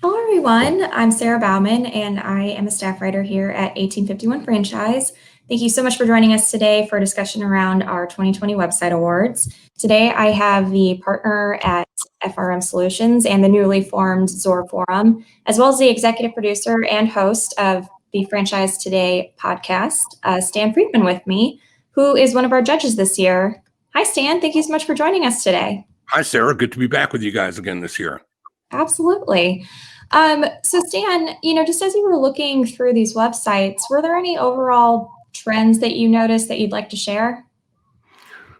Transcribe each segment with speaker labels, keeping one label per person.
Speaker 1: Hello, everyone. I'm Sarah Bauman, and I am a staff writer here at 1851 Franchise. Thank you so much for joining us today for a discussion around our 2020 website awards. Today, I have the partner at FRM Solutions and the newly formed Zor Forum, as well as the executive producer and host of the Franchise Today podcast, Stan Friedman, with me, who is one of our judges this year. Hi, Stan. Thank you so much for joining us today.
Speaker 2: Hi, Sarah. Good to be back with you guys again this year.
Speaker 1: Absolutely. So Stan, just as you were looking through these websites, were there any overall trends that you noticed that you'd like to share?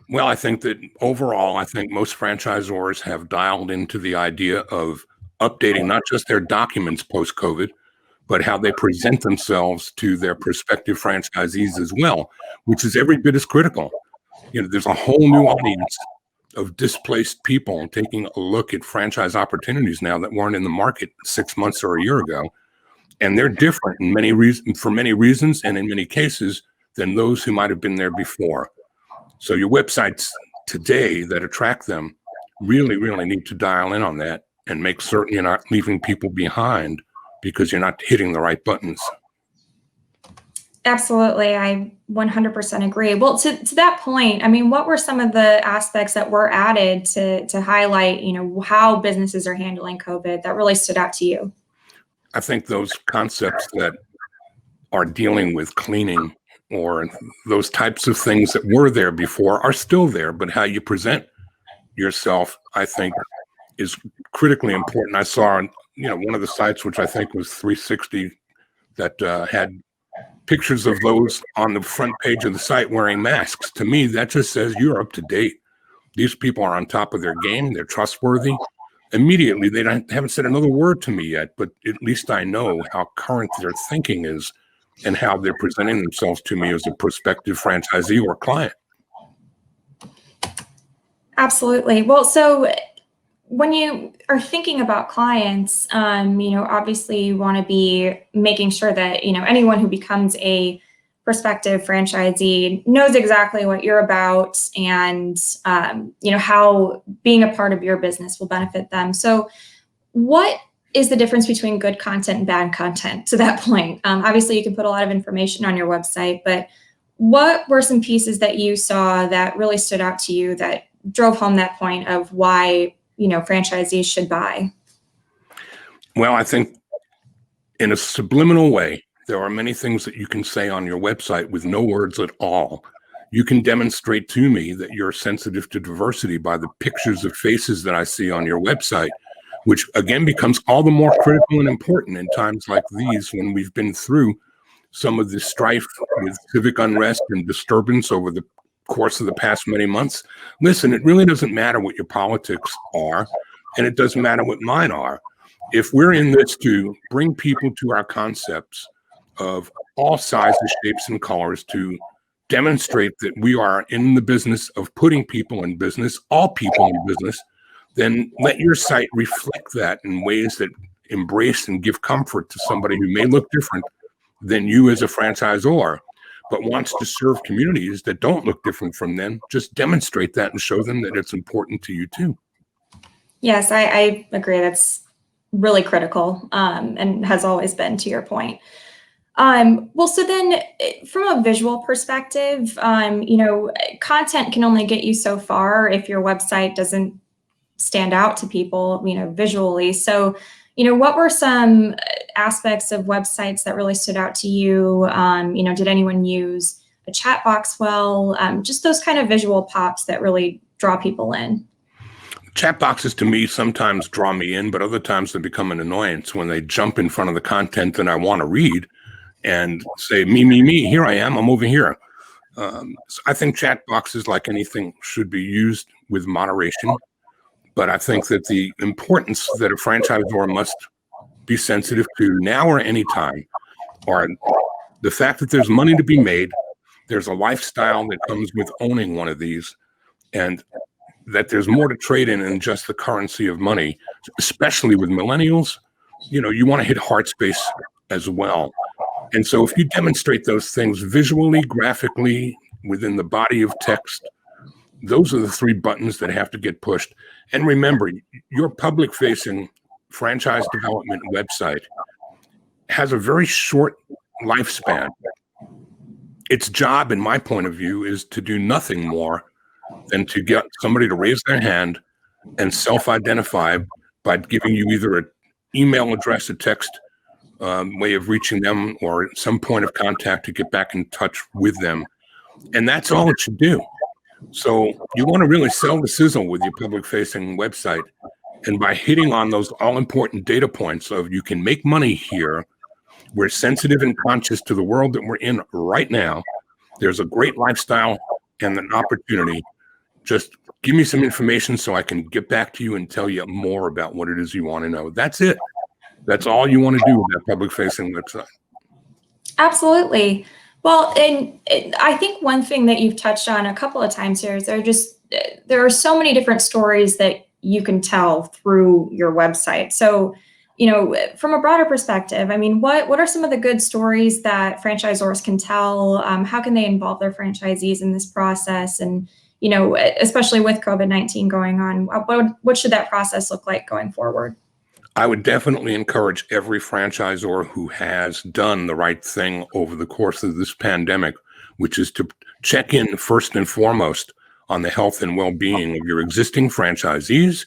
Speaker 2: Well, I think that overall, most franchisors have dialed into the idea of updating not just their documents post-COVID, but how they present themselves to their prospective franchisees as well, which is every bit as critical. There's a whole new audience of displaced people taking a look at franchise opportunities now that weren't in the market 6 months or a year ago. And they're different for many reasons, and in many cases, than those who might have been there before. So your websites today that attract them really, really need to dial in on that and make certain you're not leaving people behind because you're not hitting the right buttons.
Speaker 1: Absolutely. I 100% agree. Well, to that point, what were some of the aspects that were added to highlight, how businesses are handling COVID that really stood out to you?
Speaker 2: I think those concepts that are dealing with cleaning or those types of things that were there before are still there, but how you present yourself, I think, is critically important. I saw on, one of the sites, which I think was 360, that had pictures of those on the front page of the site wearing masks. To me, that just says you're up to date. These people are on top of their game. They're trustworthy. Immediately, they haven't said another word to me yet, but at least I know how current their thinking is and how they're presenting themselves to me as a prospective franchisee or client.
Speaker 1: Absolutely. Well, so when you are thinking about clients, obviously you want to be making sure that, anyone who becomes a prospective franchisee knows exactly what you're about and, how being a part of your business will benefit them. So what is the difference between good content and bad content to that point? Obviously, you can put a lot of information on your website, but what were some pieces that you saw that really stood out to you that drove home that point of why, franchisees should buy?
Speaker 2: Well, I think in a subliminal way, there are many things that you can say on your website with no words at all. You can demonstrate to me that you're sensitive to diversity by the pictures of faces that I see on your website, which again becomes all the more critical and important in times like these when we've been through some of the strife with civic unrest and disturbance over the course of the past many months. Listen, it really doesn't matter what your politics are, and it doesn't matter what mine are. If we're in this to bring people to our concepts of all sizes, shapes, and colors to demonstrate that we are in the business of putting people in business, all people in business, then let your site reflect that in ways that embrace and give comfort to somebody who may look different than you as a franchisor, but wants to serve communities that don't look different from them. Just demonstrate that and show them that it's important to you too.
Speaker 1: Yes, I agree. That's really critical and has always been, to your point. Well, so then from a visual perspective, content can only get you so far if your website doesn't stand out to people, visually. So, what were some aspects of websites that really stood out to you? Did anyone use a chat box well? Just those kind of visual pops that really draw people in.
Speaker 2: Chat boxes to me sometimes draw me in, but other times they become an annoyance when they jump in front of the content that I want to read and say, me, here I am, I'm over here. So I think chat boxes, like anything, should be used with moderation. But I think that the importance that a franchisor must be sensitive to now or any time are the fact that there's money to be made, there's a lifestyle that comes with owning one of these, and that there's more to trade in than just the currency of money, especially with millennials. You want to hit heart space as well. And so if you demonstrate those things visually, graphically, within the body of text, those are the three buttons that have to get pushed. And remember, your public-facing franchise development website has a very short lifespan. Its job, in my point of view, is to do nothing more than to get somebody to raise their hand and self-identify by giving you either an email address, a text way of reaching them, or some point of contact to get back in touch with them. And that's all it should do. So you want to really sell the sizzle with your public-facing website. And by hitting on those all-important data points of you can make money here, we're sensitive and conscious to the world that we're in right now. There's a great lifestyle and an opportunity. Just give me some information so I can get back to you and tell you more about what it is you want to know. That's it. That's all you want to do with that public-facing website.
Speaker 1: Absolutely. Well, and I think one thing that you've touched on a couple of times here is there are so many different stories that you can tell through your website. So, from a broader perspective, I mean, what are some of the good stories that franchisors can tell? How can they involve their franchisees in this process? And, especially with COVID-19 going on, what should that process look like going forward?
Speaker 2: I would definitely encourage every franchisor who has done the right thing over the course of this pandemic, which is to check in first and foremost on the health and well-being of your existing franchisees,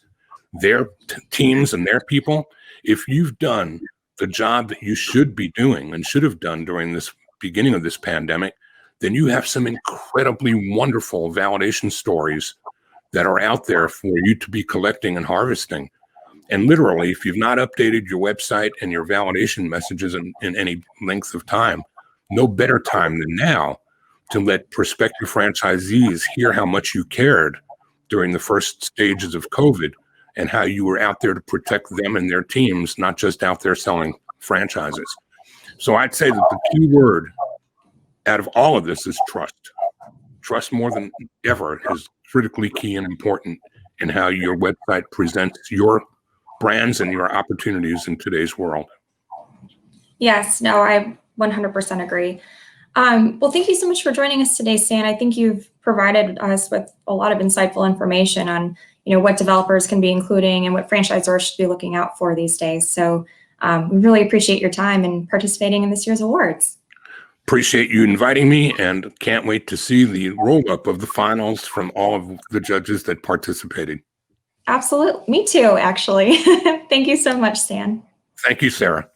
Speaker 2: their teams and their people. If you've done the job that you should be doing and should have done during this beginning of this pandemic, then you have some incredibly wonderful validation stories that are out there for you to be collecting and harvesting. And literally, if you've not updated your website and your validation messages in any length of time, no better time than now to let prospective franchisees hear how much you cared during the first stages of COVID and how you were out there to protect them and their teams, not just out there selling franchises. So I'd say that the key word out of all of this is trust. Trust more than ever is critically key and important in how your website presents your brands and your opportunities in today's world.
Speaker 1: Yes, no, I 100% agree. Well, thank you so much for joining us today, Stan. I think you've provided us with a lot of insightful information on, what developers can be including and what franchisors should be looking out for these days. So we really appreciate your time and participating in this year's awards.
Speaker 2: Appreciate you inviting me and can't wait to see the roll-up of the finals from all of the judges that participated.
Speaker 1: Absolutely. Me too, actually. Thank you so much, Stan.
Speaker 2: Thank you, Sarah.